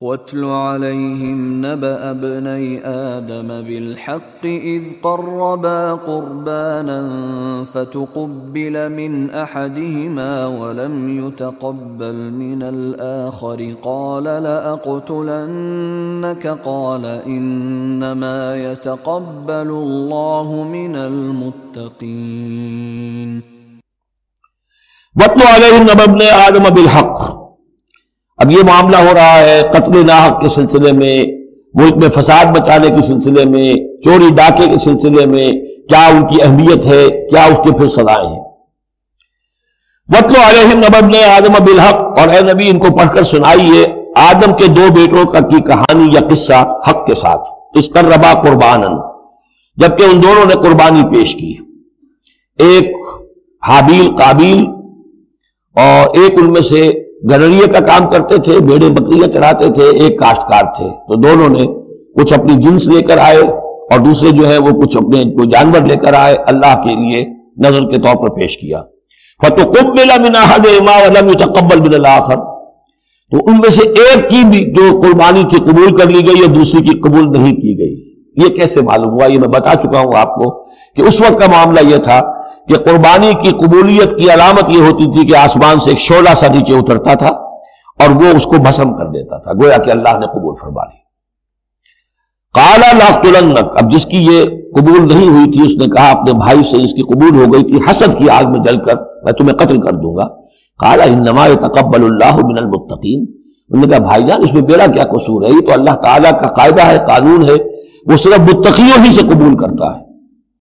وَاتْلُ عَلَيْهِمْ نَبَأَ ابْنَيْ آدَمَ بِالْحَقِّ إِذْ قَرَّبَا قُرْبَانًا فَتُقُبِّلَ مِنْ أَحَدِهِمَا وَلَمْ يُتَقَبَّلْ مِنَ الْآخَرِ قَالَ لَأَقْتُلَنَّكَ قَالَ إِنَّمَا يَتَقَبَّلُ اللَّهُ مِنَ الْمُتَّقِينَ وَاتْلُ عَلَيْهِمْ نَبَأَ ابْنَيْ آدَمَ بِالْحَقِّ۔ اب یہ معاملہ ہو رہا ہے قتل ناحق کے سلسلے میں، ملک میں فساد مچانے کے سلسلے میں، چوری ڈاکے کے سلسلے میں، کیا ان کی اہمیت ہے، کیا اس کے پھر سزائیں ہیں۔ وَاتْلُ عَلَيْهِمْ نَبَأَ ابْنَيْ آدَمَ بِالْحَقِّ، اور اے نبی ان کو پڑھ کر سنائیے آدم کے دو بیٹوں کی کہانی یا قصہ حق کے ساتھ، اِذْ قَرَّبَا قُرْبَانًا، جبکہ ان دونوں نے قربانی پیش کی، ایک حابیل قابیل، اور ایک ان میں سے گنریے کا کام کرتے تھے، بھیڑیں بکریاں چراتے تھے، ایک کاشتکار تھے، تو دونوں نے کچھ اپنی جنس لے کر آئے اور دوسرے جو ہے وہ کچھ اپنے کوئی جانور لے کر آئے، اللہ کے لیے نذر کے طور پر پیش کیا۔ فَتُقُبِّلَ مِنْ أَحَدِهِمَا وَلَمْ يُتَقَبَّلْ مِنَ الْآخَرِ، تو ان میں سے ایک کی بھی جو قربانی کی قبول کر لی گئی اور دوسری کی قبول نہیں کی گئی۔ یہ کیسے معلوم ہوا؟ یہ میں بتا چکا ہوں آپ کو کہ اس وقت کا معاملہ یہ تھا کہ قربانی کی قبولیت کی علامت یہ ہوتی تھی کہ آسمان سے ایک شعلہ سا نیچے اترتا تھا اور وہ اس کو بھسم کر دیتا تھا، گویا کہ اللہ نے قبول فرما لی۔ قَالَ لَأَقْتُلَنَّكَ، اب جس کی یہ قبول نہیں ہوئی تھی اس نے کہا اپنے بھائی سے، اس کی قبول ہو گئی تھی، حسد کی آگ میں جل کر میں تمہیں قتل کر دوں گا۔ قَالَ إِنَّمَا يَتَقَبَّلُ اللَّهُ مِنَ الْمُتَّقِينَ، انہوں نے کہا بھائی جان اس میں میرا کیا قصور ہے، یہ تو اللہ تعالیٰ کا قاعدہ ہے، قانون ہے، وہ صرف متقیوں ہی سے قبول کرتا ہے۔